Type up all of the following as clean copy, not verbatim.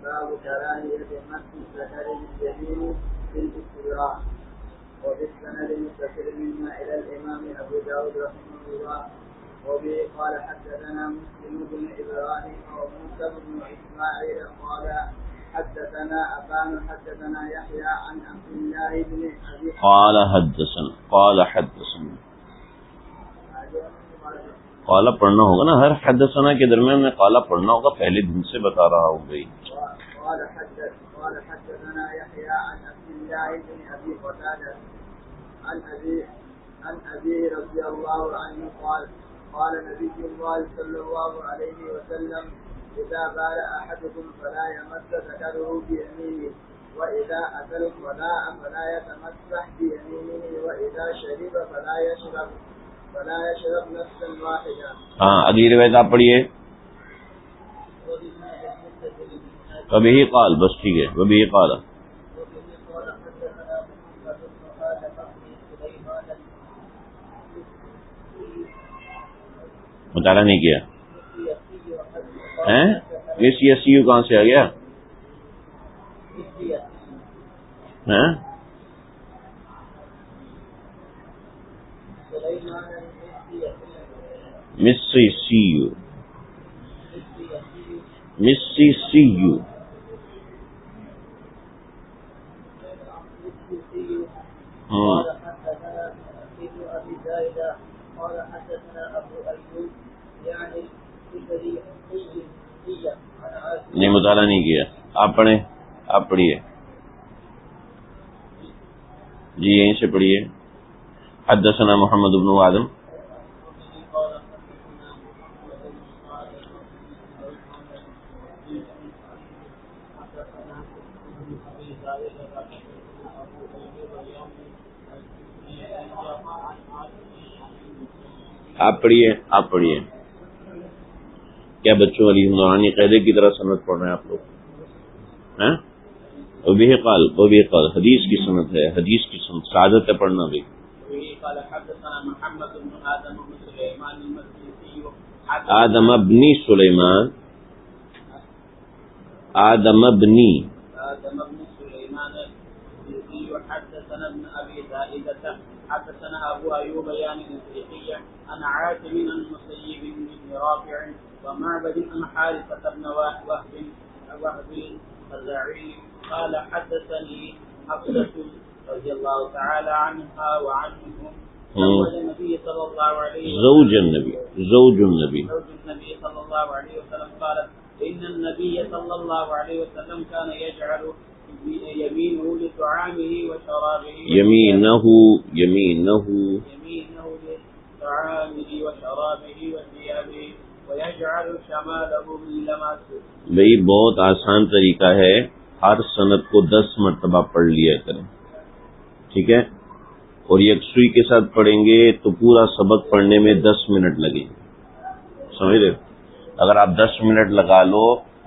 باب كراهية مس الذكر باليمين في الاستبراء. وفي السند متصل منا إلى الإمام أبو داود رحمه الله. وبه قال حدثنا مسلم بن إبراهيم وموسى بن إسماعيل قال حدثنا أبان حدثنا يحيى عن عبد الله بن أبي قال پڑھنا ہوگا نا، ہر حدثنا کے درمیان میں قال پڑھنا ہوگا، پہلے دن سے بتا رہا ہوں بھائی. قال حدثنا يحيى عن عبد الله بن أبي قتادة عن أبي رضي الله عنه قال نبي الله صلى الله عليه وسلم إذا بال أحدكم فلا يمس ذكره بيمينه وإذا أكل فلا يتمسح بيمينه وإذا شرب فلا يشرب نفسا واحدة. ہاں اگلی روایت آپ پڑھیے. وبه قال، بس ٹھیک ہے، وبه قال. مطالعہ نہیں کیا مس یس یو کہاں سے آ گیا؟ مسی سی یو نہیں، مطالعہ نہیں کیا. آپ پڑھیں، آپ پڑھیے جی، یہیں سے پڑھیے. حدثنا محمد بن آدم. آپ پڑھیے. کیا بچوں علی نورانی قاعدے کی طرح سند پڑھ رہے ہیں آپ لوگ؟ وبه قال حدیث کی سند ہے، حدیث کی سند سعادت ہے پڑھنا بھی. آدم بن سلیمان حدثنا ابن ابي زائدة حدثنا ابو ايوب يعني الفريقية عن عاصم بن المسيب بن رافع ومعبد بن حارثة بن وهب الخزاعي قال حدثني حفصة رضي الله تعالى عنها وعنهم زوج النبي صلى الله عليه وسلم قالت إن النبي صلى الله عليه وسلم كان يجعل يمينه لطعامه وشرابه يمينه لطعامه وشرابه وثيابه ويجعل شماله باللمس. بھئی بہت آسان طریقہ ہے، ہر سند کو 10 مرتبہ پڑھ لیا کریں، ٹھیک ہے؟ اور یکسوئی کے ساتھ پڑھیں گے تو پورا سبق پڑھنے میں 10 منٹ لگیں گے، سمجھ رہے؟ اگر آپ 10 منٹ لگا لو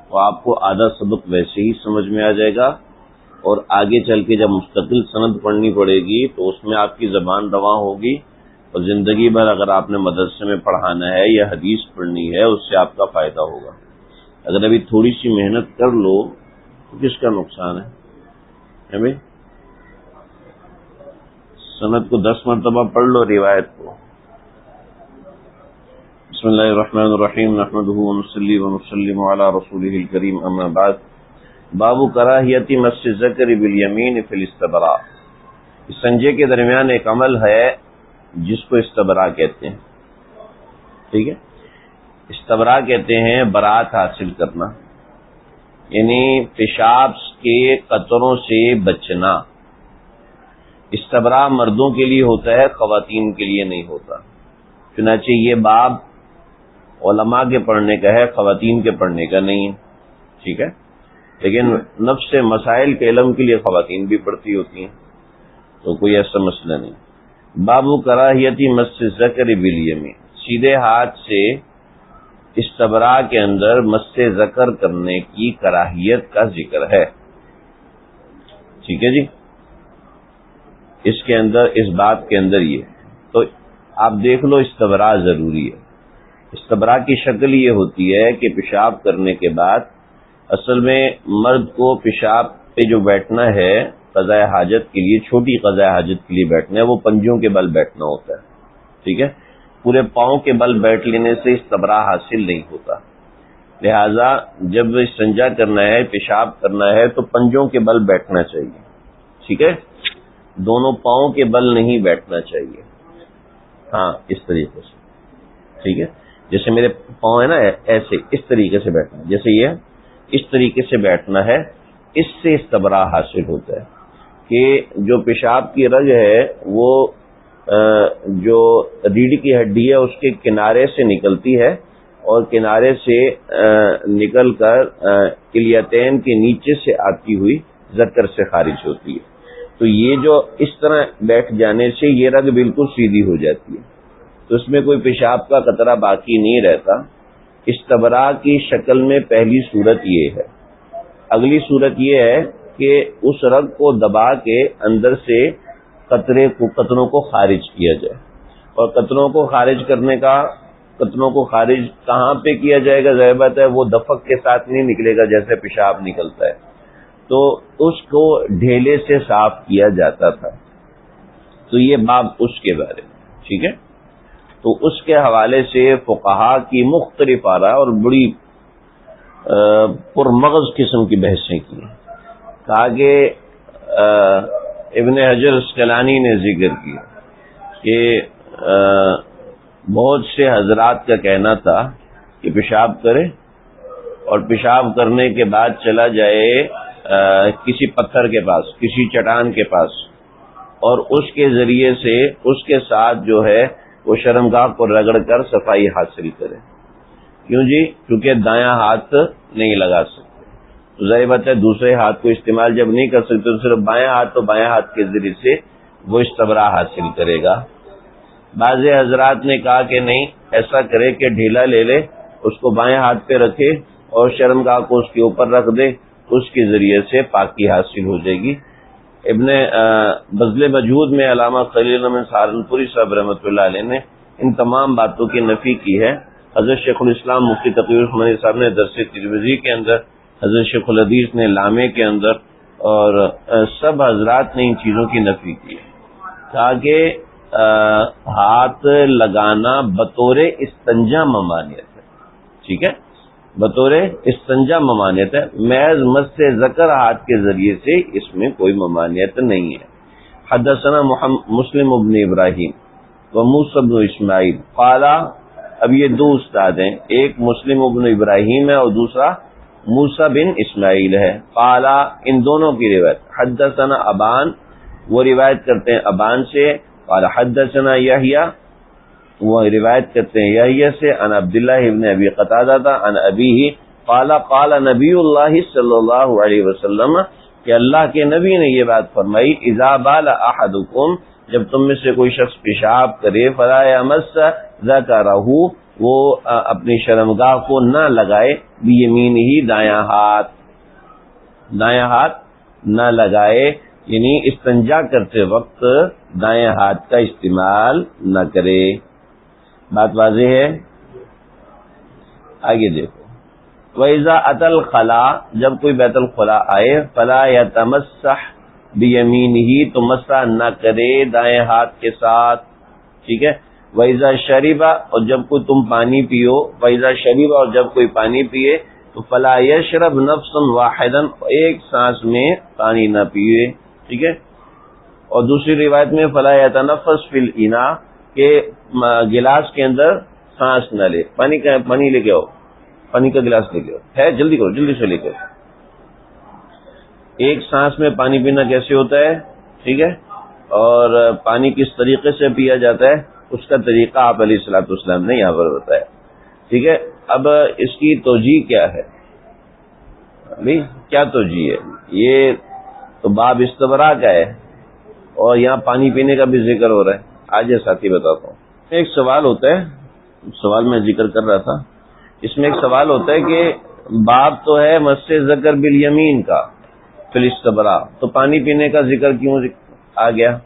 تو آپ کو آدھا سبق ویسے ہی سمجھ میں آ جائے گا، اور آگے چل کے جب مستقل سند پڑھنی پڑے گی تو اس میں آپ کی زبان رواں ہوگی، اور زندگی بھر اگر آپ نے مدرسے میں پڑھانا ہے یا حدیث پڑھنی ہے اس سے آپ کا فائدہ ہوگا. اگر ابھی تھوڑی سی محنت کر لو تو کس کا نقصان ہے بھائی؟ سند کو 10 مرتبہ پڑھ لو، روایت کو. بسم اللہ الرحمن الرحیم، نحمده ونصلی ونسلم علی رسوله الکریم، اما بعد. باب کراہیت مس الذکر بالیمین فی الاستبراء. سنجے کے درمیان ایک عمل ہے جس کو استبراء کہتے ہیں، ٹھیک ہے؟ استبراء کہتے ہیں برات حاصل کرنا، یعنی پیشاب کے قطروں سے بچنا. استبراء مردوں کے لیے ہوتا ہے، خواتین کے لیے نہیں ہوتا. چنانچہ یہ باب علماء کے پڑھنے کا ہے، خواتین کے پڑھنے کا نہیں ہے، ٹھیک ہے؟ لیکن نفس مسائل کے علم کے لیے خواتین بھی پڑھتی ہوتی ہیں، تو کوئی ایسا مسئلہ نہیں. باب کراہیتی مس الذکر بالیمین، سیدھے ہاتھ سے استبراء کے اندر مس ذکر کرنے کی کراہیت کا ذکر ہے، ٹھیک ہے جی؟ اس کے اندر، اس بات کے اندر یہ تو آپ دیکھ لو، استبراء ضروری ہے. استبراء کی شکل یہ ہوتی ہے کہ پیشاب کرنے کے بعد اصل میں مرد کو پیشاب پہ جو بیٹھنا ہے قضاء حاجت کے لیے، چھوٹی قضاء حاجت کے لیے بیٹھنا ہے، وہ پنجوں کے بل بیٹھنا ہوتا ہے، ٹھیک ہے؟ پورے پاؤں کے بل بیٹھ لینے سے استبراء حاصل نہیں ہوتا، لہذا جب استنجا کرنا ہے، پیشاب کرنا ہے تو پنجوں کے بل بیٹھنا چاہیے، ٹھیک ہے؟ دونوں پاؤں کے بل نہیں بیٹھنا چاہیے، ہاں اس طریقے سے، ٹھیک ہے؟ جیسے میرے پاؤں ہے نا ایسے، اس طریقے سے بیٹھنا ہے، جیسے یہ اس طریقے سے بیٹھنا ہے، اس سے استبراء حاصل ہوتا ہے کہ جو پیشاب کی رگ ہے وہ جو ریڑھ کی ہڈی ہے اس کے کنارے سے نکلتی ہے اور کنارے سے نکل کر کلیتین کے نیچے سے آتی ہوئی ذکر سے خارج ہوتی ہے، تو یہ جو اس طرح بیٹھ جانے سے یہ رگ بالکل سیدھی ہو جاتی ہے، تو اس میں کوئی پیشاب کا قطرہ باقی نہیں رہتا۔ استبراء کی شکل میں پہلی صورت یہ ہے۔ اگلی صورت یہ ہے کہ اس رگ کو دبا کے اندر سے قطروں کو خارج کیا جائے، اور قطروں کو خارج کہاں پہ کیا جائے گا؟ ظاہر بات ہے وہ دفق کے ساتھ نہیں نکلے گا جیسے پیشاب نکلتا ہے، تو اس کو ڈھیلے سے صاف کیا جاتا تھا، تو یہ باب اس کے بارے میں، ٹھیک ہے؟ تو اس کے حوالے سے فقہا کی مختلف آراء اور بڑی پرمغز قسم کی بحثیں کی ہیں۔ کہا کہ ابن حجر اسقلانی نے ذکر کیا کہ بہت سے حضرات کا کہنا تھا کہ پیشاب کرے اور پیشاب کرنے کے بعد چلا جائے کسی پتھر کے پاس، کسی چٹان کے پاس، اور اس کے ذریعے سے اس کے ساتھ جو ہے وہ شرمگاہ کو رگڑ کر صفائی حاصل کرے۔ کیوں جی؟ کیونکہ دایاں ہاتھ نہیں لگا سکتے، تو ظاہر بات ہے دوسرے ہاتھ کو استعمال جب نہیں کر سکتے تو صرف بایاں ہاتھ، تو بایاں ہاتھ کے ذریعے سے وہ استبراء حاصل کرے گا۔ بعض حضرات نے کہا کہ نہیں، ایسا کرے کہ ڈھیلا لے لے، اس کو بائیں ہاتھ پہ رکھے اور شرمگاہ کو اس کے اوپر رکھ دے، اس کے ذریعے سے پاکی حاصل ہو جائے گی۔ ابن بذل مجہود میں علامہ خلیل احمد سہارنپوری صاحب رحمۃ اللہ علیہ نے ان تمام باتوں کی نفی کی ہے۔ حضرت شیخ الاسلام مفتی تقی الرحمانی صاحب نے درس ترمذی کے اندر، حضرت شیخ الحدیث نے لامے کے اندر، اور سب حضرات نے ان چیزوں کی نفی کی ہے۔ کہا کہ ہاتھ لگانا بطور استنجا ممانعت ہے، ٹھیک ہے؟ بطور استنجا ممانعت ہے، محض مس ذکر ہاتھ کے ذریعے سے اس میں کوئی ممانعت نہیں ہے۔ حدثنا مسلم ابن ابراہیم و موسیٰ بن اسماعیل قال، اب یہ دو استاد ہیں، ایک مسلم ابن ابراہیم ہے اور دوسرا موسیٰ بن اسماعیل ہے۔ قال، ان دونوں کی روایت، حدثنا ابان، وہ روایت کرتے ہیں ابان سے، قال حدثنا یحییٰ، وہ روایت کرتے ہیں یحییٰ سے، عن عبداللہ ابن ابی قتادہ عن ابیہ قال قال نبی اللہ صلی اللہ علیہ وسلم، کہ اللہ کے نبی نے یہ بات فرمائی، اذا بال احدکم، جب تم میں سے کوئی شخص پیشاب کرے، فلا یمس ذکرہ، وہ اپنی شرمگاہ کو نہ لگائے، بیمینہ، دایاں ہاتھ نہ لگائے، یعنی استنجا کرتے وقت دائیں ہاتھ کا استعمال نہ کرے۔ بات واضح ہے؟ آگے دیکھو، وَإِذَا أَتَى الْخَلَا، جب کوئی بیت الخلا آئے، فَلَا يَتَمَسَّحْ بِيَمِينِهِ، تو مسح نہ کرے دائیں ہاتھ کے ساتھ، ٹھیک ہے؟ وَإِذَا شَرِبَ، اور جب کوئی تم پانی پیو، وَإِذَا شَرِبَ، اور جب کوئی پانی پیے، تو فَلَا يَشْرَبْ نَفْسًا وَاحِدًا، ایک سانس میں پانی نہ پیے، ٹھیک ہے؟ اور دوسری روایت میں فَلَا يَتَنَفَّسْ فِي الْإِنَاءِ، کہ گلاس کے اندر سانس نہ لے، پانی لے کے آؤ، پانی کا گلاس لے کے آؤ، ہے جلدی کرو، جلدی سے لے کے آؤ۔ ایک سانس میں پانی پینا کیسے ہوتا ہے، ٹھیک ہے؟ اور پانی کس طریقے سے پیا جاتا ہے، اس کا طریقہ آپ علیہ الصلوۃ والسلام نے یہاں پر بتایا، ٹھیک ہے؟ اب اس کی توجیہ کیا ہے، ابھی کیا توجیہ ہے؟ یہ تو باب استبراء کا ہے، اور یہاں پانی پینے کا بھی ذکر ہو رہا ہے۔ آج ساتھی بتاتا ہوں، ایک سوال ہوتا ہے، سوال میں ذکر کر رہا تھا، اس میں ایک سوال ہوتا ہے کہ باب تو ہے مس ذکر بالیمین کا فی الاستبراء، تو پانی پینے کا ذکر کیوں آ گیا؟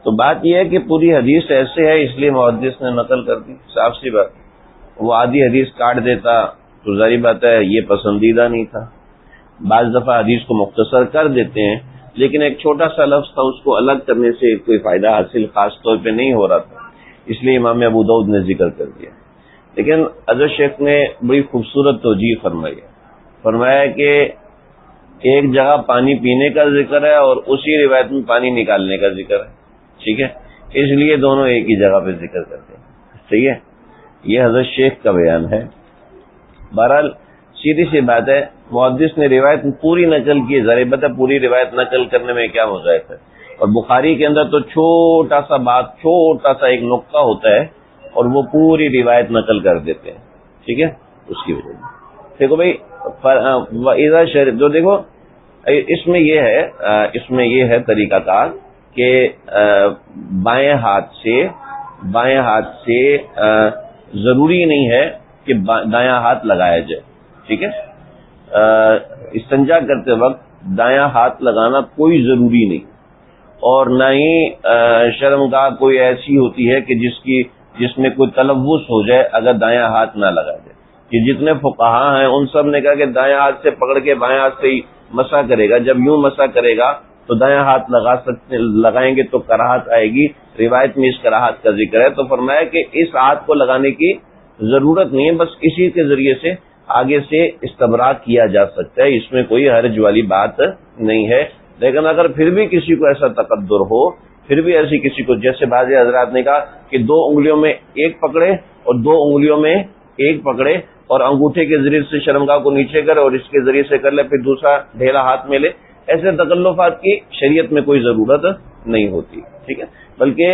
تو بات یہ ہے کہ پوری حدیث ایسے ہے، اس لیے محدث نے نقل کر دی، صاف سی بات۔ وہ آدھی حدیث کاٹ دیتا تو ظاہر بات ہے یہ پسندیدہ نہیں تھا، بعض دفعہ حدیث کو مختصر کر دیتے ہیں، لیکن ایک چھوٹا سا لفظ تھا، اس کو الگ کرنے سے کوئی فائدہ حاصل خاص طور پہ نہیں ہو رہا تھا، اس لیے امام ابو داؤد نے ذکر کر دیا۔ لیکن حضرت شیخ نے بڑی خوبصورت توجیہ فرمائی ہے، فرمایا کہ ایک جگہ پانی پینے کا ذکر ہے اور اسی روایت میں پانی نکالنے کا ذکر ہے، ٹھیک ہے، اس لیے دونوں ایک ہی جگہ پہ ذکر کرتے ہیں، صحیح ہے، یہ حضرت شیخ کا بیان ہے۔ بہرحال سیدھی سی بات ہے، محدث نے روایت پوری نقل کی، ظاہر بات ہے پوری روایت نقل کرنے میں کیا مذاق ہے، اور بخاری کے اندر تو چھوٹا سا ایک نقطہ ہوتا ہے اور وہ پوری روایت نقل کر دیتے ہیں، ٹھیک ہے، اس کی وجہ سے دیکھو بھائی جو دیکھو اس میں یہ ہے طریقہ کار کہ بائیں ہاتھ سے ضروری نہیں ہے کہ دایاں ہاتھ لگایا جائے، ٹھیک ہے، استنجا کرتے وقت دایاں ہاتھ لگانا کوئی ضروری نہیں، اور نہ ہی شرمگاہ کوئی ایسی ہوتی ہے کہ جس میں کوئی تلوث ہو جائے اگر دایاں ہاتھ نہ لگا جائے، کہ جتنے فقہا ہیں ان سب نے کہا کہ دایاں ہاتھ سے پکڑ کے بائیں ہاتھ سے ہی مسح کرے گا، جب یوں مسح کرے گا تو دایاں ہاتھ لگائیں گے تو کراہت آئے گی، روایت میں اس کراہت کا ذکر ہے، تو فرمایا کہ اس ہاتھ کو لگانے کی ضرورت نہیں ہے، بس اسی کے ذریعے سے آگے سے استبراء کیا جا سکتا ہے، اس میں کوئی حرج والی بات نہیں ہے۔ لیکن اگر پھر بھی کسی کو ایسا تقدر ہو، پھر بھی ایسی کسی کو، جیسے بعض حضرات نے کہا کہ 2 انگلیوں میں ایک پکڑے اور 2 انگلیوں میں ایک پکڑے اور انگوٹھے کے ذریعے سے شرمگاہ کو نیچے کرے اور اس کے ذریعے سے کر لے، پھر دوسرا ڈھیلا ہاتھ میں لے، ایسے تکلفات کی شریعت میں کوئی ضرورت نہیں ہوتی، ٹھیک ہے، بلکہ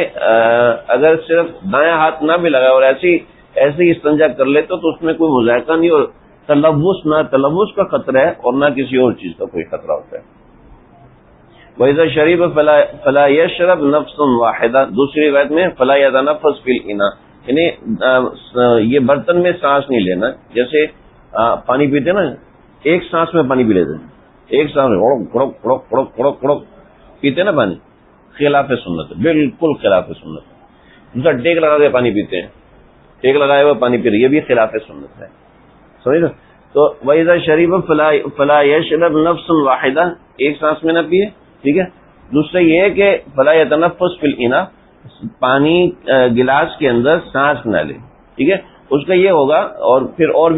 اگر صرف دایاں ہاتھ نہ بھی لگائے اور ایسے ہی استنجا کر لے تو اس میں کوئی مذائقہ نہیں، اور تلوث کا خطرہ ہے اور نہ کسی اور چیز کا کوئی خطرہ ہوتا ہے۔ وَإِذَا شَرِبَ فَلَا يَشْرَبْ نَفْسٌ وَاحِدَةٌ، دوسری روایت میں فَلَا يَتَنَفَّسْ فِي الْإِنَاءِ، یعنی یہ برتن میں سانس نہیں لینا، جیسے پانی پیتے نا، ایک سانس میں پانی پی لیتے ہیں، ایک سانس میں پیتے نا پانی، خلاف سنت ہے، بالکل خلاف سنت ہے۔ دوسرا ٹیک لگا کے پانی پیتے ہیں، ٹیک لگائے ہوئے پانی پی رہے، یہ بھی خلاف سنت ہے، سمجھ نا؟ تو وَإِذَا شَرِبَ فَلَا يَشْرَبْ نَفْسٌ وَاحِدَةٌ، ایک سانس میں نہ پیے، ٹھیک ہے۔ دوسرا یہ ہے کہ فَلَا يَتَنَفَّسْ فِي الْإِنَاءِ، پانی گلاس کے اندر سانس نہ لے، ٹھیک ہے، اس کا یہ ہوگا، اور پھر اور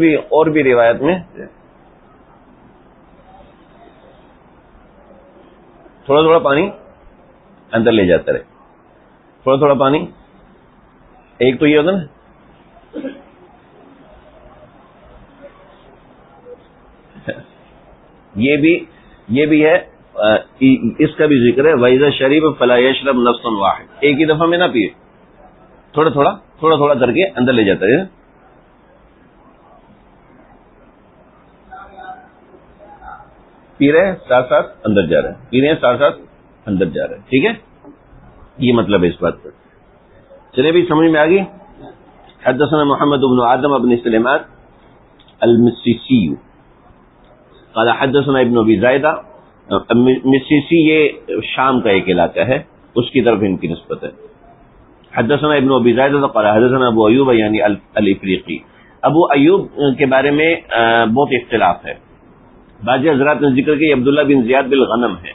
بھی روایت میں تھوڑا تھوڑا پانی اندر لے جاتا رہے، تھوڑا تھوڑا پانی، ایک تو یہ ہوتا نا، یہ بھی ہے، اس کا بھی ذکر ہے، وَإِذَا شَرِبَ فَلَا يَشْرَبْ نَفْسٌ وَاحِدَةٌ، ایک ہی دفعہ میں نہ پیے، تھوڑا تھوڑا کر کے اندر لے جاتا ہے، پی رہے ہیں ساتھ ساتھ اندر جا رہے ہیں، پی رہے ہیں ساتھ ساتھ اندر جا رہے ہیں، ٹھیک ہے، یہ مطلب ہے اس بات پر۔ چلے بھی سمجھ میں آ گئی۔ حدثنا محمد بن آدم بن سلیمان المسیسی قال حدثنا ابن ابی زائدہ، مسیسی یہ شام کا ایک علاقہ ہے، اس کی طرف ان کی نسبت ہے۔ حدثنا ابن ابی زائدہ قال حدثنا ابو ایوب یعنی الافریقی، ابو ایوب کے بارے میں بہت اختلاف ہے، بعض حضرات نے ذکر کہ عبداللہ بن زیاد بن غنم ہے،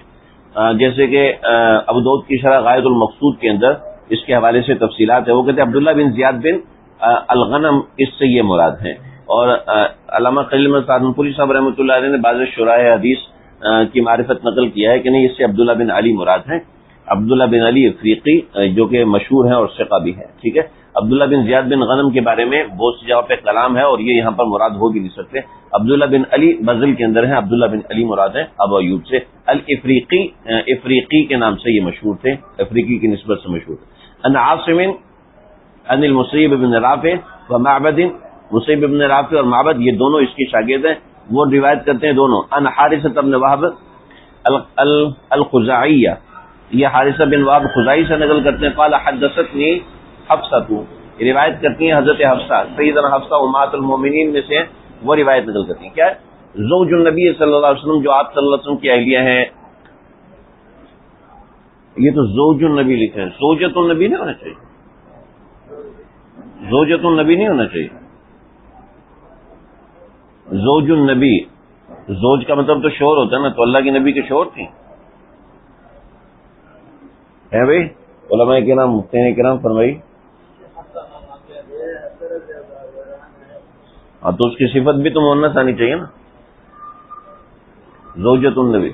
جیسے کہ ابو داؤد کی شرح غایۃ المقصود کے اندر اس کے حوالے سے تفصیلات ہے، وہ کہتے ہیں عبداللہ بن زیاد بن الغنم، اس سے یہ مراد ہیں، اور علامہ خلیل احمد سہارنپوری صاحب رحمۃ اللہ علیہ نے بعض شراح حدیث کی معرفت نقل کیا ہے کہ نہیں، اس سے عبداللہ بن علی مراد ہیں، عبداللہ بن علی افریقی جو کہ مشہور ہیں اور ثقہ بھی ہیں، ٹھیک ہے۔ عبداللہ بن زیاد بن غنم کے بارے میں بہت سی جگہ پہ کلام ہے اور یہ یہاں پر مراد ہو بھی نہیں سکتے، عبداللہ بن علی بزل کے اندر ہیں، عبداللہ بن علی مراد ہے ابو ایوب سے، الافریقی، افریقی کے نام سے یہ مشہور تھے، افریقی کی نسبت سے مشہور تھے۔ ان عاصم ان المسیب بن رافع و معبد، مسیب بن رافع اور معبد یہ دونوں اس کی شاگرد ہیں، وہ روایت کرتے ہیں دونوں، ان حارثہ بن وہب الخزاعیہ، یہ حارثہ بن وہب خزاعی سے نقل کرتے ہیں، قال حدثتنی حفصہ، روایت کرتی ہیں حضرت حفصہ، سیدنا حفصہ امہات المومنین میں سے، وہ روایت نقل کرتی ہیں، کیا ہے؟ زوج النبی صلی اللہ علیہ وسلم، جو آپ صلی اللہ علیہ وسلم کی اہلیہ ہیں، یہ تو زوج النبی لکھے ہیں، زوجۃ النبی نہیں ہونا چاہیے، زوجۃ النبی نہیں ہونا چاہیے، زوج النبی، زوج کا مطلب تو شوہر ہوتا ہے نا، تو اللہ کے نبی کے شوہر تھیں ہیں بھائی؟ علماء کرام مفتین کرام فرمائی. ہاں تو اس کی صفت بھی تو مؤنث آنی چاہیے نا، زوجۃ النبی.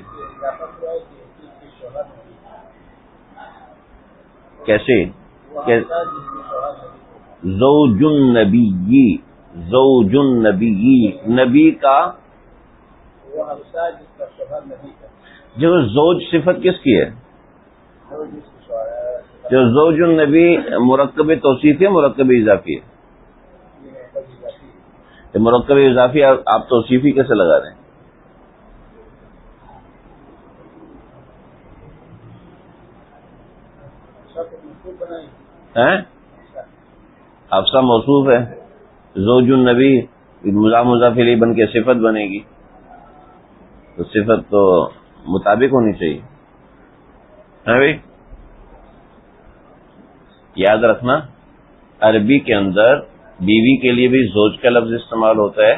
کیسے؟ زوج النبی، زوج النبی، نبی کا جو زوج صفت کس کی ہے؟ جو زوج النبی مرکب توصیفی ہے مرکب اضافی ہے؟ مرکب اضافی آپ توصیفی کیسے لگا رہے ہیں؟ حفصہ موصوف ہے، زوج النبی مضاف الیہ بن کے صفت بنے گی، تو صفت تو مطابق ہونی چاہیے. ہے بھائی؟ یاد رکھنا عربی کے اندر بیوی کے لیے بھی زوج کا لفظ استعمال ہوتا ہے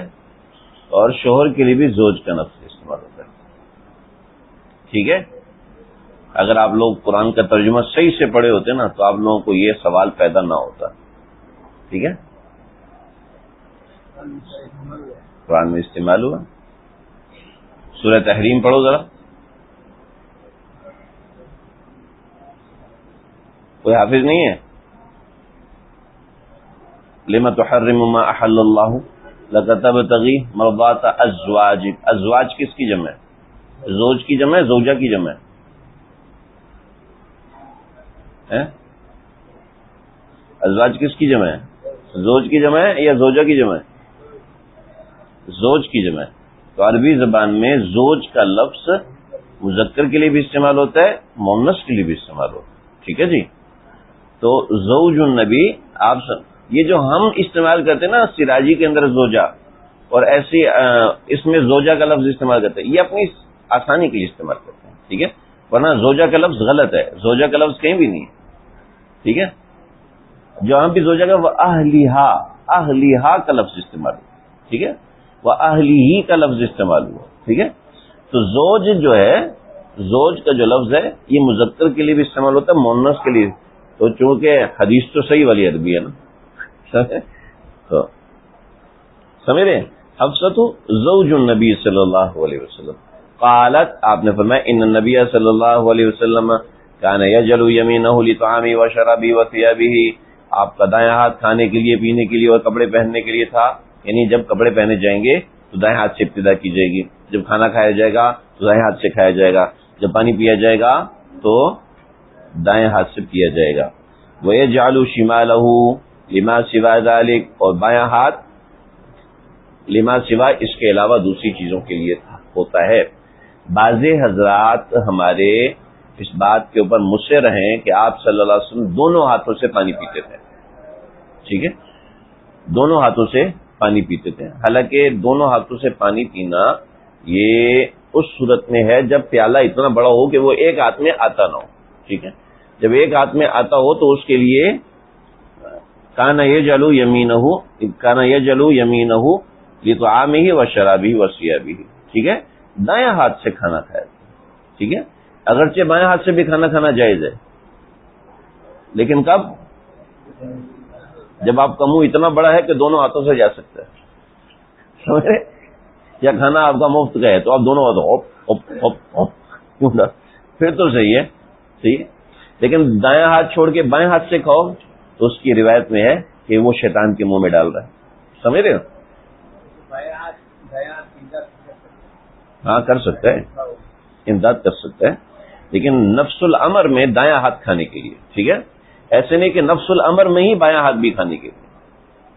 اور شوہر کے لیے بھی زوج کا لفظ استعمال ہوتا ہے. ٹھیک ہے؟ اگر آپ لوگ قرآن کا ترجمہ صحیح سے پڑھے ہوتے نا تو آپ لوگوں کو یہ سوال پیدا نہ ہوتا. ٹھیک ہے؟ قرآن میں استعمال ہوا. سورہ تحریم پڑھو ذرا. کوئی حافظ نہیں ہے؟ لما تحرم ما احل اللہ لک تبتغی مرضات ازواجک. ازواج کس کی جمع ہے؟ زوج کی جمع ہے، زوجہ کی جمع ہے؟ ازواج کس کی جمع ہے؟ زوج کی جمع ہے یا زوجہ کی جمع ہے؟ زوج کی جمع ہے. تو عربی زبان میں زوج کا لفظ مذکر کے لیے بھی استعمال ہوتا ہے، مؤنث کے لیے بھی استعمال ہوتا ہے. ٹھیک ہے جی؟ تو زوج النبی آپ یہ جو ہم استعمال کرتے ہیں نا سراجی کے اندر زوجہ، اور ایسی اس میں زوجہ کا لفظ استعمال کرتے ہیں، یہ اپنی آسانی کے لیے استعمال کرتے ہیں. ٹھیک ہے؟ ورنہ زوجہ کا لفظ غلط ہے، زوجہ کا لفظ کہیں بھی نہیں ہے. ٹھیک ہے؟ جہاں بھی زوجہ کا وہ اہلیہا کا لفظ استعمال ہوا. ٹھیک ہے؟ وہ اہلیہی کا لفظ استعمال ہوا. ٹھیک ہے؟ تو زوج جو ہے، زوج کا جو لفظ ہے یہ مذکر کے لیے بھی استعمال ہوتا ہے، مؤنث کے لیے. تو چونکہ حدیث تو صحیح والی عربی ہے نا، تو سمجھ رہے ہیں؟ حفصہ زوج النبی صلی اللہ علیہ وسلم قالت، آپ نے فرمایا ان النبی صلی اللہ علیہ وسلم کان یجل یمینہ لطعامی وشرابی وثیابہ. آپ کا دایاں ہاتھ کھانے کے لیے، پینے کے لیے اور کپڑے پہننے کے لیے تھا. یعنی جب کپڑے پہنے جائیں گے تو دائیں ہاتھ سے ابتدا کی جائے گی، جب کھانا کھایا جائے گا تو دائیں ہاتھ سے کھایا جائے گا، جب پانی پیا جائے گا تو دائیں ہاتھ سے پیا جائے گا. وَيَجْعَلُ شِمَالَهُ لِمَا سِوَى ذَلِكَ، اور بایاں ہاتھ لما سوا اس کے علاوہ دوسری چیزوں کے لیے ہوتا ہے. بعض حضرات ہمارے اس بات کے اوپر مصر ہیں کہ آپ صلی اللہ علیہ وسلم دونوں ہاتھوں سے پانی پیتے تھے. ٹھیک ہے؟ دونوں ہاتھوں سے پانی پیتے تھے. حالانکہ دونوں ہاتھوں سے پانی پینا یہ اس صورت میں ہے جب پیالہ اتنا بڑا ہو کہ وہ ایک ہاتھ میں آتا نہ ہو. ٹھیک ہے؟ جب ایک ہاتھ میں آتا ہو تو اس کے لیے کانا یجلو یمینہ لطعامہ وشرابہ وثیابہ. ٹھیک ہے؟ دایاں ہاتھ سے کھانا کھایا. ٹھیک ہے؟ اگرچہ بائیں ہاتھ سے بھی کھانا کھانا جائز ہے، لیکن کب؟ جب آپ کا منہ اتنا بڑا ہے کہ دونوں ہاتھوں سے جا سکتا ہے. سمجھے؟ یا کھانا آپ کا مفت کا ہے تو آپ دونوں ہاتھوں پھر تو صحیح ہے. صحیح ہے؟ لیکن دایاں ہاتھ چھوڑ کے بائیں ہاتھ سے کھاؤ تو اس کی روایت میں ہے کہ وہ شیطان کے منہ میں ڈال رہا ہے. سمجھ رہے ہو؟ ہاں کر سکتا ہے، امداد کر سکتا ہے، لیکن نفس الامر میں دایاں ہاتھ کھانے کے لیے. ٹھیک ہے؟ ایسے نہیں کہ نفس الامر میں ہی بایاں ہاتھ بھی کھانے کے لیے.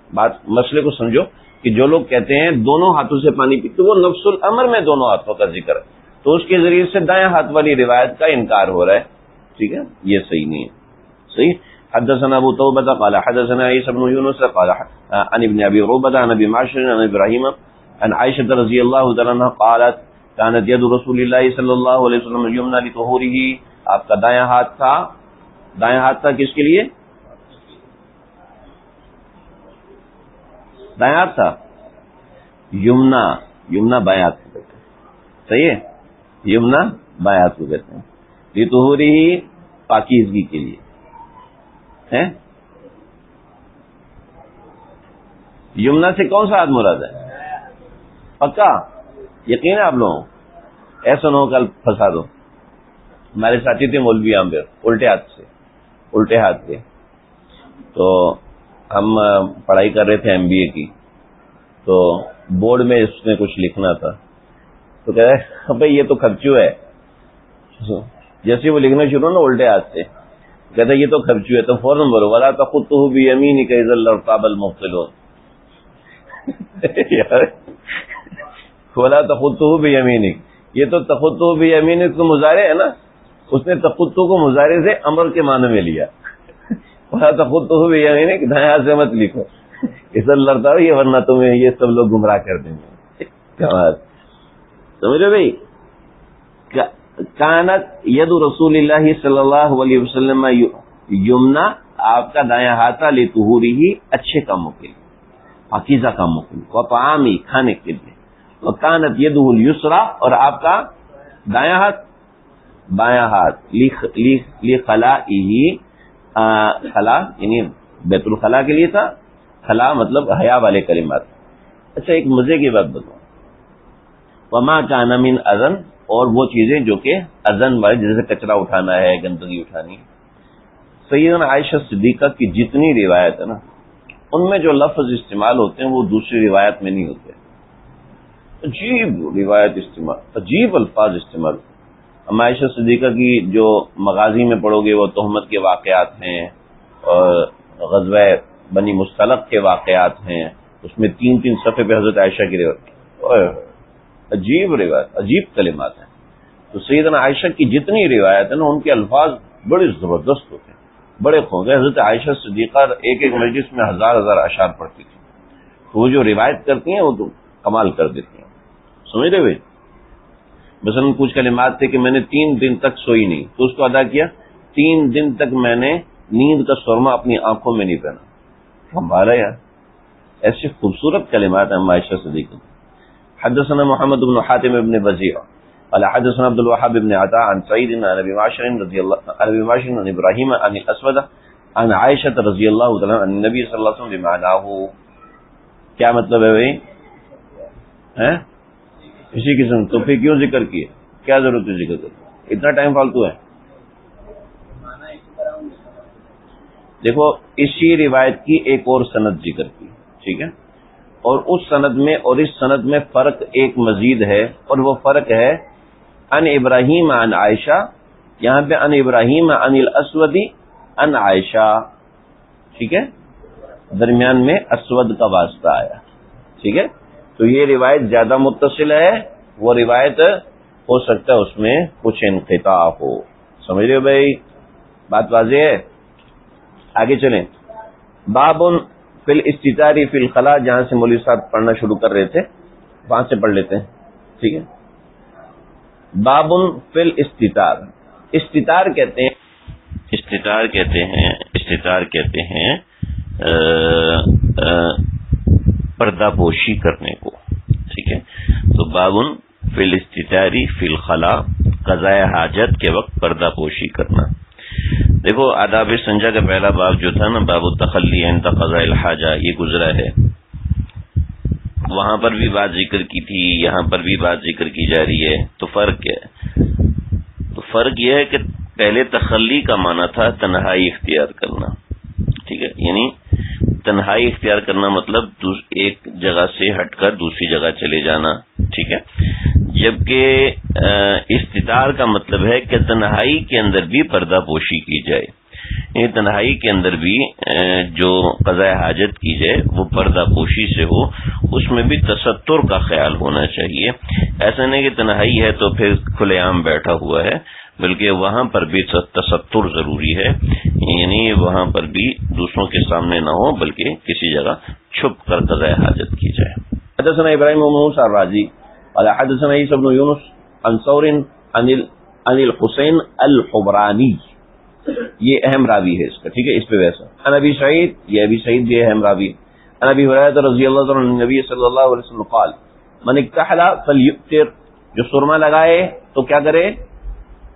بات مسئلے کو سمجھو کہ جو لوگ کہتے ہیں دونوں ہاتھوں سے پانی پیتے وہ نفس الامر میں دونوں ہاتھوں کا ذکر ہے، تو اس کے ذریعے سے دایاں ہاتھ والی روایت کا انکار ہو رہا ہے. ٹھیک ہے؟ یہ صحیح نہیں ہے. صحیح. حدثنا ابو توبہ قال حدثنا عیسی بن یونس قال عن ابن ابی عروبہ عن ابی معشر عن ابراہیم عن عائشہ رضی اللہ تعالی عنہا قالت كانت يد رسول اللہ صلی اللہ علیہ وسلم یمنی لطہورہ. آپ کا دایاں ہاتھ تھا. دایاں ہاتھ تھا کس کے لیے؟ دایاں ہاتھ تھا یمنا. یمنا بایاں ہاتھ. صحیح ہے، یمنا بائیں ہاتھ کو کہتے ہیں، لطہوری ہی پاکیزگی کے لیے ہے۔ یمنا سے کون سا ہاتھ مراد ہے؟ پکا یقین ہے آپ لوگوں؟ ایسا نہ ہو کل پھنسا دو۔ ہمارے ساتھی تھے مولوی عامر، الٹے ہاتھ کے، تو ہم پڑھائی کر رہے تھے MBA کی، تو بورڈ میں اس نے کچھ لکھنا تھا، تو کہہ رہے بھائی یہ تو خرچو ہے، جیسے وہ لکھنا شروع نا الٹے ہاتھ سے، کہتا یہ تو خرچو ہے، تو فوراً بولو ولا تخطہ بیمینک اذا لارتاب المبطلون، ولا تخطہ بیمینک، یہ تو تخطہ بیمینک تو مضارع ہے نا، اس نے تخطہ کو مضارع سے امر کے معنی میں لیا، ولا تخطہ بیمینک دائیں ہاتھ سے مت لکھو اذا لارتاب، یہ ورنہ تمہیں یہ سب لوگ گمراہ کر دیں گے۔ سمجھو بھائی، کانت ید رسول اللہ صلی اللہ علیہ وسلم یمنا، آپ کا دایاں ہاتھ لطہوری ہی اچھے کاموں کے لیے، پاکیزہ کاموں کے لیے، وطعامی کھانے کے لیے، وکانت یدہ الیسری، اور آپ کا دایاں ہاتھ لخلائہ، خلا یعنی بیت الخلا کے لیے تھا، خلا مطلب حیا والے کلمات۔ اچھا ایک مزے کی بات بتاؤں، وما کان من اذن، اور وہ چیزیں جو کہ اذن والے، جیسے کچرا اٹھانا ہے، گندگی اٹھانی۔ سیدنا عائشہ صدیقہ کی جتنی روایت ہے نا، ان میں جو لفظ استعمال ہوتے ہیں وہ دوسری روایت میں نہیں ہوتے، عجیب روایت استعمال، عجیب الفاظ استعمال۔ ہم عائشہ صدیقہ کی جو مغازی میں پڑھو گے وہ تہمت کے واقعات ہیں، اور غزوہ بنی مستلق کے واقعات ہیں، اس میں 3 صفحے پہ حضرت عائشہ کی روایت، عجیب روایت، عجیب کلمات ہیں۔ تو سیدنا عائشہ کی جتنی روایت ہے نا، ان کے الفاظ بڑے زبردست ہوتے ہیں، بڑے خوب۔ حضرت عائشہ صدیقہ ایک مجلس میں ہزار اشعار پڑھتی تھی، تو وہ جو روایت کرتی ہیں وہ تو کمال کر دیتی ہیں، سمجھ رہے بھائی؟ مثلا کچھ کلمات تھے کہ میں نے 3 دن تک سوئی نہیں، تو اس کو ادا کیا، 3 دن تک میں نے نیند کا سرما اپنی آنکھوں میں نہیں پہنا۔ ہمارا یار ایسے خوبصورت کلمات ہیں عائشہ صدیقہ۔ حدثنا محمد بن حاتم بن وزیع قال حدثنا عبد الوهاب بن عطاء عن سعيد عن ابي معشر رضي الله عن ابراهيم عن الاسود عن عائشة رضی اللہ تعالی عن النبي صلی اللہ علیہ وسلم بمعناه۔ کیا مطلب ہے بھائی؟ ہیں اسی قسم تو پھر کیوں ذکر کیے؟ کیا ضرورت ہے ذکر کرنے؟ اتنا ٹائم فالتو ہے؟ دیکھو اسی روایت کی ایک اور سند ذکر کی، ٹھیک ہے، اور اس سند میں اور اس سند میں فرق ایک مزید ہے، اور وہ فرق ہے ان ابراہیم عن عائشہ، یہاں پہ ان ابراہیم عن الاسود ان عائشہ، ٹھیک ہے، درمیان میں اسود کا واسطہ آیا، ٹھیک ہے۔ تو یہ روایت زیادہ متصل ہے، وہ روایت ہو سکتا ہے اس میں کچھ انقطاع ہو، سمجھ رہے ہو بھائی؟ بات واضح ہے؟ آگے چلیں، باب فی الاستتار فی الخلا، جہاں سے مولوی صاحب پڑھنا شروع کر رہے تھے وہاں سے پڑھ لیتے ہیں، ٹھیک ہے۔ باب فی الاستتار، استتار کہتے ہیں پردہ پوشی کرنے کو، ٹھیک ہے۔ تو باب فی الاستتار فی الخلا، قضاء حاجت کے وقت پردہ پوشی کرنا۔ دیکھو آداب سنجا کا پہلا باب جو تھا نا، باب التخلی عند قضاء الحاجہ، یہ گزرا ہے، وہاں پر بھی بات ذکر کی تھی، یہاں پر بھی بات ذکر کی جا رہی ہے۔ تو فرق کیا ہے؟ تو فرق یہ ہے کہ پہلے تخلی کا معنی تھا تنہائی اختیار کرنا، ٹھیک ہے، یعنی تنہائی اختیار کرنا مطلب ایک جگہ سے ہٹ کر دوسری جگہ چلے جانا، ٹھیک ہے۔ جبکہ استتار کا مطلب ہے کہ تنہائی کے اندر بھی پردہ پوشی کی جائے، یعنی تنہائی کے اندر بھی جو قضاء حاجت کی جائے وہ پردہ پوشی سے ہو، اس میں بھی تستر کا خیال ہونا چاہیے۔ ایسا نہیں کہ تنہائی ہے تو پھر کھلے عام بیٹھا ہوا ہے، بلکہ وہاں پر بھی تستر ضروری ہے، یعنی وہاں پر بھی دوسروں کے سامنے نہ ہو بلکہ کسی جگہ چھپ کر قضاء حاجت کی جائے۔ حدثنا ابراہیم بن موسیٰ الرازی قال حدثنا عیسی بن یونس عن ثور عن الحسین الحبرانی، یہ اہم راوی ہے اس کا، ٹھیک ہے، اس پہ ویسا۔ عن ابی سعید، یہ ابی سعید بھی اہم راوی۔ عن ابی ہریرہ رضی اللہ عنہ النبی صلی اللہ علیہ وسلم قال من اکتحل فلیؤتر جو سرما لگائے تو کیا کرے؟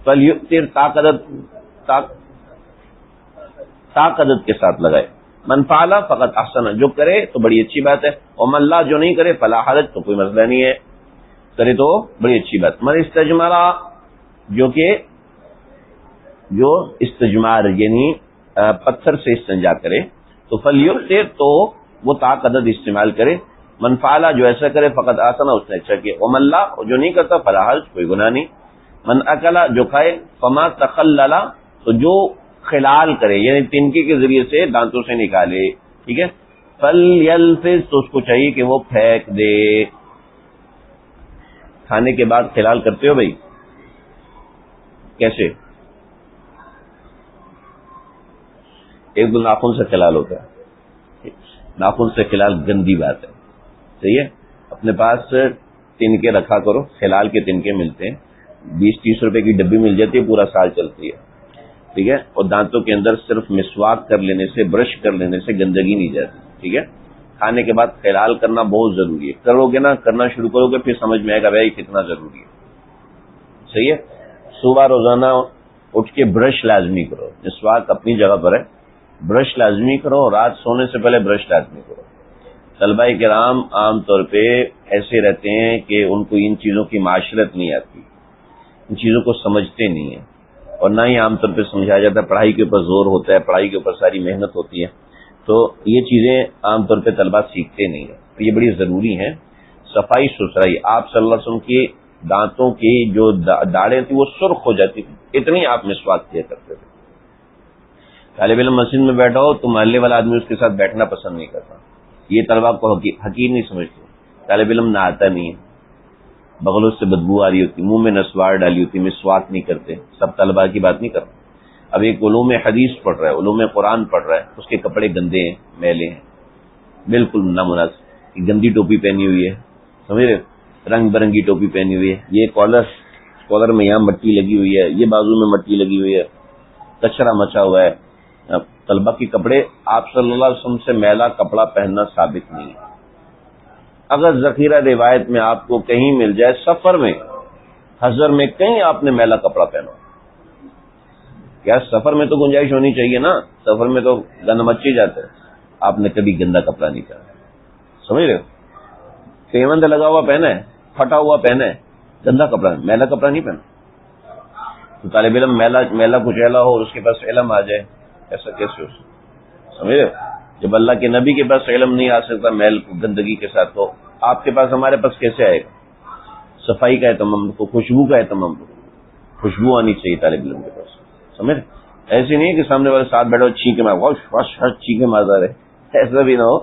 فلیفطر طاقت کے ساتھ لگائے. من فعل فقط احسن، جو کرے تو بڑی اچھی بات ہے. ومن لا، جو نہیں کرے، فلا حرج، تو کوئی مسئلہ نہیں ہے، کرے تو بڑی اچھی بات. من استجمرا، جو استجمار یعنی پتھر سے استنجا کرے تو فلیفطر، تو وہ طاقت استعمال کرے. من فعل، جو ایسا کرے، فقط احسن، اس نے اچھا کیا. ومن لا، جو نہیں کرتا، فلا حرج، کوئی گناہ نہیں. من اکلا، جو کھائے، فما تخلل، تو جو خلال کرے یعنی تنکے کے ذریعے سے دانتوں سے نکالے، ٹھیک ہے. فلیلفظ، تو اس کو چاہیے کہ وہ پھینک دے. کھانے کے بعد خلال کرتے ہو بھائی؟ کیسے؟ ایک دو ناخن سے خلال ہوتا ہے. ناخن سے خلال گندی بات ہے، صحیح ہے. اپنے پاس تنکے رکھا کرو، خلال کے تنکے ملتے ہیں، 20-30 روپے کی ڈبی مل جاتی ہے، پورا سال چلتی ہے، ٹھیک ہے. اور دانتوں کے اندر صرف مسواک کر لینے سے، برش کر لینے سے گندگی نہیں جاتی، ٹھیک ہے. کھانے کے بعد خلال کرنا بہت ضروری ہے. کرو گے نا، کرنا شروع کرو گے، پھر سمجھ میں آئے گا بھائی کتنا ضروری ہے، صحیح ہے. صبح روزانہ اٹھ کے برش لازمی کرو. مسواک اپنی جگہ پر ہے، برش لازمی کرو. رات سونے سے پہلے برش لازمی کرو. طلباء کرام عام طور پہ ایسے رہتے ہیں کہ ان کو ان چیزوں کی معاشرت نہیں آتی، ان چیزوں کو سمجھتے نہیں ہیں، اور نہ ہی عام طور پہ سمجھایا جاتا ہے. پڑھائی کے اوپر زور ہوتا ہے، پڑھائی کے اوپر ساری محنت ہوتی ہے، تو یہ چیزیں عام طور پہ طلباء سیکھتے نہیں ہیں. تو یہ بڑی ضروری ہیں. صفائی ستھرائی، آپ صلی اللہ علیہ وسلم کی دانتوں کی جو داڑیں تھیں وہ سرخ ہو جاتی تھی، اتنی آپ مسواک کیا کرتے تھے. طالب علم مسجد میں بیٹھا ہو تو محلے والا آدمی اس کے ساتھ بیٹھنا پسند نہیں کرتا. یہ طلباء کو حقیر نہیں سمجھتے. طالب علم نہاتا نہیں ہے، بغلوں سے بدبو آ رہی ہوتی، منہ میں نسوار ڈالی ہوتی، مسواک نہیں کرتے. سب طلباء کی بات نہیں کرتا. اب ایک علوم حدیث پڑھ رہا ہے، علوم قرآن پڑھ رہا ہے، اس کے کپڑے گندے ہیں، میلے ہیں، بالکل نامناسب. گندی ٹوپی پہنی ہوئی ہے، سمجھ رہے، رنگ برنگی ٹوپی پہنی ہوئی ہے، یہ کالر میں یہاں مٹی لگی ہوئی ہے، یہ بازو میں مٹی لگی ہوئی ہے، کچرا مچا ہوا ہے. طلبہ کے کپڑے، آپ صلی اللہ علیہ وسلم سے میلا کپڑا پہننا ثابت نہیں ہے. اگر ذخیرہ روایت میں آپ کو کہیں مل جائے، سفر میں، حضر میں کہیں آپ نے میلا کپڑا پہنا، کیا سفر میں تو گنجائش ہونی چاہیے نا، سفر میں تو گند مچی جاتا ہے. آپ نے کبھی گندا کپڑا نہیں پہنا، سمجھ رہے ہو. پیوند لگا ہوا پہنا ہے، پھٹا ہوا پہنا ہے، گندا کپڑا، میلا کپڑا نہیں پہنا. تو طالب علم میلا کچیلا ہو اور اس کے پاس علم آ جائے، ایسا کیسے ہو سکتا؟ سمجھ رہے، جب اللہ کے نبی کے پاس علم نہیں آ سکتا میل گندگی کے ساتھ، تو آپ کے پاس، ہمارے پاس کیسے آئے گا؟ صفائی کا اہتمام کو، خوشبو کا اہتمام کو، خوشبو آنی چاہیے طالب علم کے پاس، سمجھ. ایسی نہیں ہے کہ سامنے والے ساتھ بیٹھو چھینکے مار، چھینکے مارتا رہے، ایسا بھی نہ ہو.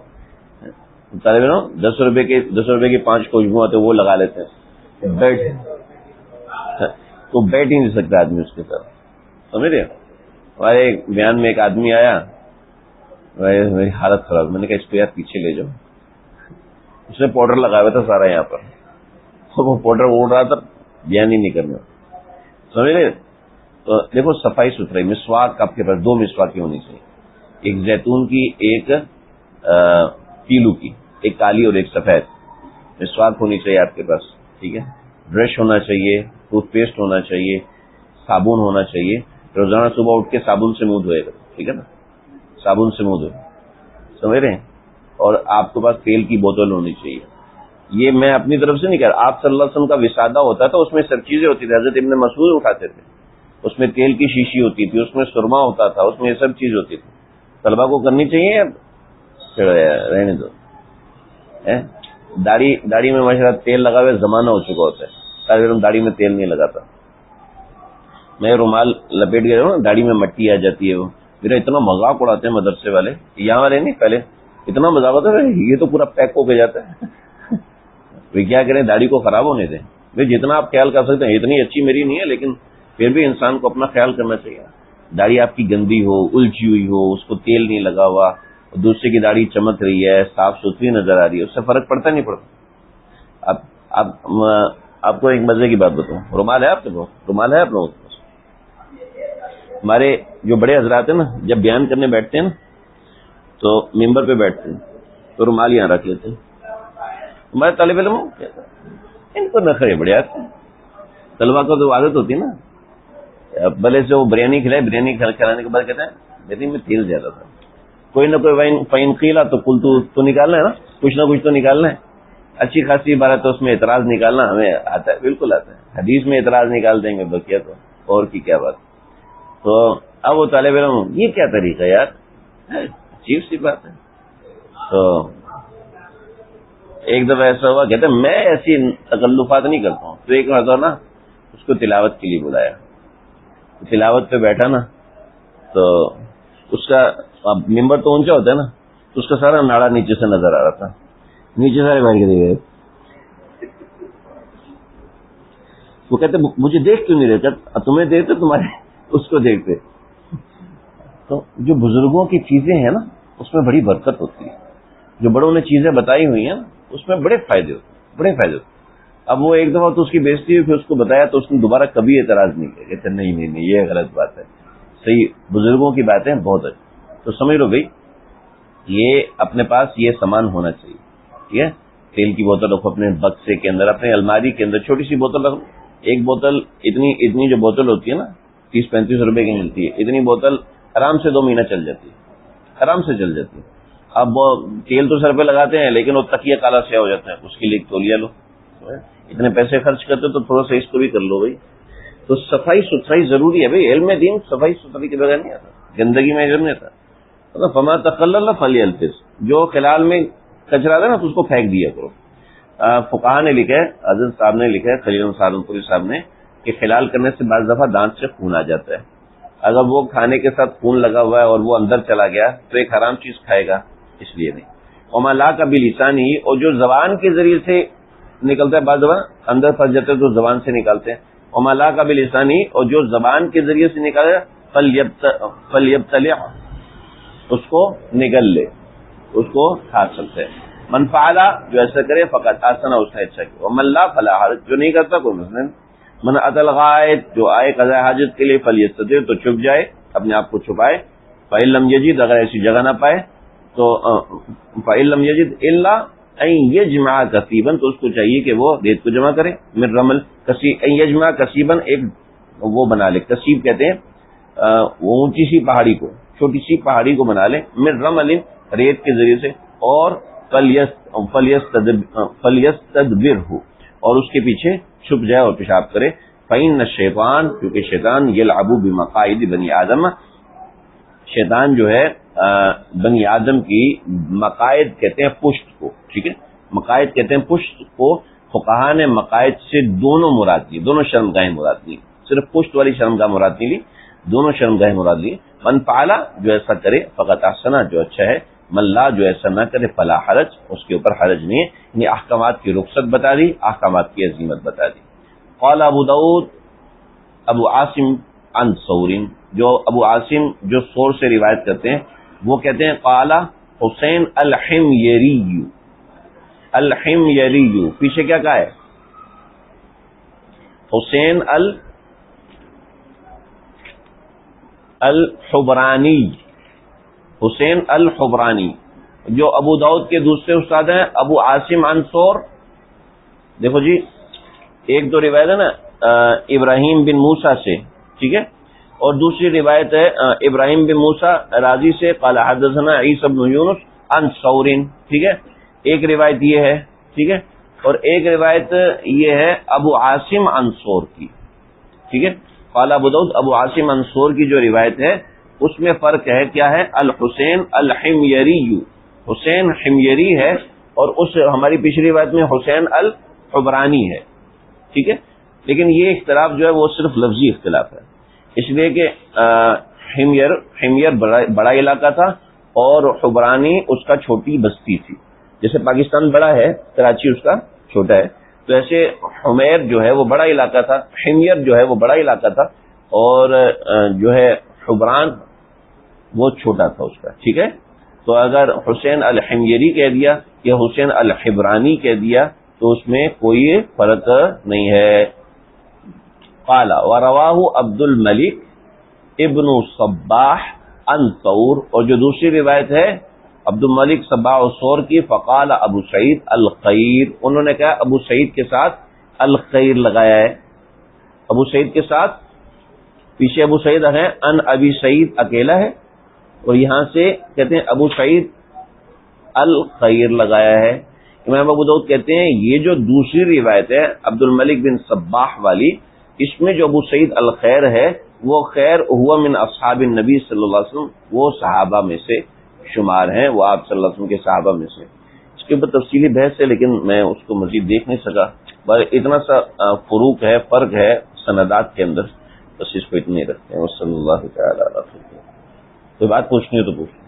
طالب علم 10 روپے کی 5 خوشبو آتے وہ لگا لیتے ہیں، تو بیٹھ ہی نہیں سکتا آدمی اس کے ساتھ، سمجھ رہے. ہمارے بیان میں ایک آدمی آیا، میری حالت خراب، میں نے کہا اس کو یار پیچھے لے جاؤ. اس نے پاؤڈر لگایا ہوا تھا سارا یہاں پر، وہ پاؤڈر اڑ رہا تھا، بیان ہی نہیں کرنا، سمجھ رہے. تو دیکھو صفائی ستھرائی، مسواک آپ کے پاس 2 مسواک کی ہونی چاہیے، ایک زیتون کی، ایک پیلو کی، ایک کالی اور ایک سفید. مسواک ہونی چاہیے آپ کے پاس، ٹھیک ہے. برش ہونا چاہیے، ٹوتھ پیسٹ ہونا چاہیے، صابن ہونا چاہیے. روزانہ صبح اٹھ کے صابن سے منہ دھوئے گا، ٹھیک ہے نا، صابن سے منہ دھوئے، سمجھ رہے ہیں. اور آپ کے پاس تیل کی بوتل ہونی چاہیے. یہ میں اپنی طرف سے نہیں کہہ رہا، آپ صلی اللہ علیہ وسلم کا وسادہ ہوتا تھا، اس میں سب چیزیں ہوتی تھی. حضرت ابن مسعود اٹھاتے تھے، اس میں تیل کی شیشی ہوتی تھی، اس میں سرما ہوتا تھا، اس میں یہ سب چیز ہوتی تھی. طلبا کو کرنی چاہیے، رہنے دو. داڑھی میں ماشاءاللہ تیل لگا ہوا زمانہ ہو چکا ہوتا ہے، طالب علم داڑھی میں تیل نہیں لگاتا. میں رومال لپیٹ گیا ہوں، داڑھی میں مٹی آ جاتی ہے. وہ میرا اتنا مذاق اڑاتے ہیں مدرسے والے، یہاں والے نہیں، پہلے اتنا مذاق ہوتا ہے، یہ تو پورا پیک ہو کے جاتا ہے. وہ کیا کریں، داڑھی کو خراب ہونے دیں. جتنا آپ خیال کر سکتے ہیں، اتنی اچھی میری نہیں ہے، لیکن پھر بھی انسان کو اپنا خیال کرنا چاہیے. داڑھی آپ کی گندی ہو، الجھی ہوئی ہو، اس کو تیل نہیں لگا ہوا، دوسرے کی داڑھی چمک رہی ہے، صاف ستھری نظر آ رہی ہے، اس سے فرق پڑتا نہیں پڑتا. آپ کو ایک مزے کی بات بتاؤں، رومال ہے آپ کے پاس؟ رومال ہے آپ لوگوں کے پاس؟ ہمارے جو بڑے حضرات ہیں نا، جب بیان کرنے بیٹھتے ہیں نا تو ممبر پہ بیٹھتے ہیں تو رومال یہاں رکھ لیتے ہیں. ہمارے طالب علم ان کو نخرے بڑے آتے ہیں، طلبا کو تو عادت ہوتی ہے نا، بھلے سے وہ بریانی کھلائے، بریانی کھلانے کے بعد کہتے ہیں بریانی میں تیل زیادہ تھا، کوئی نہ کوئی فائن قیلا تو کل تو نکالنا ہے نا، کچھ نہ کچھ تو نکالنا ہے، اچھی خاصی عبارت ہے اس میں اعتراض نکالنا ہمیں آتا ہے، بالکل آتا ہے، حدیث میں اعتراض نکال دیں گے بقیہ تو اور کی کیا بات۔ تو اب وہ طالب علم یہ کیا طریقہ یار، عجیب سی بات ہے۔ تو ایک دفعہ ایسا ہوا، کہتے ہیں میں ایسی تکلفات نہیں کرتا ہوں، تو ایک مرتبہ نا اس کو تلاوت کے لیے بلایا، تلاوت پہ بیٹھا نا تو اس کا ممبر تو اونچا ہوتا ہے نا، تو اس کا سارا ناڑا نیچے سے نظر آ رہا تھا، نیچے سارے بیٹھ کے دیکھ رہے، وہ کہتے مجھے دیکھ کیوں نہیں رہے، تمہیں دیکھتے تمہارے اس کو دیکھتے۔ تو جو بزرگوں کی چیزیں ہیں نا اس میں بڑی برکت ہوتی ہے، جو بڑوں نے چیزیں بتائی ہوئی ہیں اس میں بڑے فائدے ہوتے، بڑے فائدے ہوتے۔ اب وہ ایک دفعہ تو اس کی بےزتی ہوئی، پھر اس کو بتایا تو اس نے دوبارہ کبھی اعتراض نہیں کیا، کہتے نہیں یہ غلط بات ہے، صحیح، بزرگوں کی باتیں بہت اچھی۔ تو سمجھ لو بھائی یہ اپنے پاس یہ سامان ہونا چاہیے، ٹھیک ہے، تیل کی بوتل رکھو اپنے بکسے کے اندر، اپنے الماری کے اندر چھوٹی سی بوتل رکھو، ایک بوتل اتنی جو بوتل ہوتی ہے نا 30-35 روپے کی ملتی ہے، اتنی بوتل آرام سے 2 مہینہ چل جاتی ہے، آرام سے چل جاتی ہے۔ اب وہ تیل تو سر پہ لگاتے ہیں لیکن وہ تکیہ کالا سیاہ ہو جاتا ہے، اس کے لیے ایک تولیہ لو، اتنے پیسے خرچ کرتے تو تھوڑا سا اس کو بھی کر لو بھائی۔ تو صفائی ستھرائی ضروری ہے بھائی، علم دین صفائی ستھرائی کے بغیر نہیں آتا، گندگی میں علم نہیں آتا۔ مطلب فما تخلل فلیلبس، جو خلال میں کچرا ہے نا تو اس کو پھینک دیا کرو۔ فقہا نے لکھا ہے، حضرت صاحب نے لکھا ہے، خلیل سہارنپوری صاحب نے، کہ خلال کرنے سے بعض دفعہ دانت سے خون آ جاتا ہے، اگر وہ کھانے کے ساتھ خون لگا ہوا ہے اور وہ اندر چلا گیا تو ایک حرام چیز کھائے گا، اس لیے نہیں۔ وما لا کا بلسانی، اور جو زبان کے ذریعے سے نکلتا ہے، بعض دفعہ اندر پھنس جاتے ہیں تو زبان سے نکالتے ہیں، وما لا کا بلسانی، اور جو زبان کے ذریعے سے نکالے فلیبتلع، اس کو نگل لے، اس کو کھا سکتے ہیں۔ من فعل، جو ایسا کرے، فقط آسنا، اس نے اچھا کیا، ومن لا فلا حرج، جو نہیں کرتا کوئی مسئلہ نہیں۔ من اتى الغائط، جو آئے قضاء حاجت کے لیے، فلیستتر، تو چھپ جائے، اپنے آپ کو چھپائے، فإن لم یجد، اگر ایسی جگہ نہ پائے تو فإن لم یجد الا ان یجمع کثیبا، تو اس کو چاہیے کہ وہ ریت کو جمع کرے، من رمل کثیب، ان یجمع کثیبا، ایک وہ بنا لے، کثیب کہتے ہیں وہ اونچی سی پہاڑی کو، چھوٹی سی پہاڑی کو بنا لے، من رمل، ریت کے ذریعے سے، اور فلیستدبرہ، اور اس کے پیچھے چھپ جائے اور پیشاب کرے۔ فإن الشیطان، کیونکہ شیطان یلعب بمقاعد بنی آدم، شیطان جو ہے بنی آدم کی مقاعد کہتے ہیں پشت کو، ٹھیک ہے، مقاعد کہتے ہیں پشت کو۔ فقہا نے مقاعد سے دونوں مراد لی، دونوں شرمگاہیں مراد لی، صرف پشت والی شرمگاہ مراد نہیں لی، دونوں شرمگاہیں مراد لی۔ من فعل، جو ایسا کرے، فقط احسن، جو اچھا ہے، من لا، جو ایسا نہ کرے، فلا حرج، اس کے اوپر حرج نہیں ہے، یعنی احکامات کی رخصت بتا دی، احکامات کی عظیمت بتا دی۔ قال ابو داؤد، ابو عاصم عن ثور، جو ابو عاصم جو ثور سے روایت کرتے ہیں وہ کہتے ہیں قال حسین الحميري، الحميري، پیچھے کیا کہا ہے؟ حسین الحبرانی، حسین الحبرانی، جو ابو داؤد کے دوسرے استاد ہیں، ابو عاصم عن ثور۔ دیکھو جی، ایک دو روایت ہے نا ابراہیم بن موسیٰ سے، ٹھیک ہے، اور دوسری روایت ہے ابراہیم بن موسیٰ راضی سے، قال حدثنا عیسی بن یونس عن ثور، ٹھیک ہے، ایک روایت یہ ہے، ٹھیک ہے، اور ایک روایت یہ ہے ابو عاصم عن ثور کی، ٹھیک ہے۔ قال ابو داؤد، ابو عاصم عن ثور کی جو روایت ہے اس میں فرق ہے، کیا ہے؟ الحسین الحميري، حسین حميري ہے، اور اس ہماری پچھلی روایت میں حسین الحبرانی ہے، ٹھیک ہے، لیکن یہ اختلاف جو ہے وہ صرف لفظی اختلاف ہے، اس لیے کہ حمیر بڑا علاقہ تھا اور حبرانی اس کا چھوٹی بستی تھی، جیسے پاکستان بڑا ہے، کراچی اس کا چھوٹا ہے، تو ایسے حمیر جو ہے وہ بڑا علاقہ تھا، حمیر جو ہے وہ بڑا علاقہ تھا، اور جو ہے حبران وہ چھوٹا تھا اس کا، ٹھیک ہے۔ تو اگر حسین الحميري کہہ دیا یا حسین الحبرانی کہہ دیا تو اس میں کوئی فرق نہیں ہے۔ قال ورواہ عبد الملک ابن صباح عن ثور، اور جو دوسری روایت ہے عبد الملک صباح و ثور کی، فقال ابو سعید الخیر، انہوں نے کہا ابو سعید کے ساتھ الخیر لگایا ہے، ابو سعید کے ساتھ پیچھے ابو سعید ہے ان ابی سعید اکیلا ہے، اور یہاں سے کہتے ہیں ابو سعید الخیر لگایا ہے۔ امام ابو داؤد کہتے ہیں یہ جو دوسری روایت ہے عبد الملک بن صباح والی، اس میں جو ابو سعید الخیر ہے وہ خیر ہوا من اصحاب النبی صلی اللہ علیہ وسلم، وہ صحابہ میں سے شمار ہیں، وہ آپ صلی اللہ علیہ وسلم کے صحابہ میں سے۔ اس کے اوپر تفصیلی بحث ہے لیکن میں اس کو مزید دیکھ نہیں سکا، بس اتنا سا فروق ہے، فرق ہے سندات کے اندر، بس اس کو اتنے رکھتے ہیں۔ صلی اللہ تعالی علیہ وسلم۔ کوئی بات پوچھنی ہو تو پوچھ۔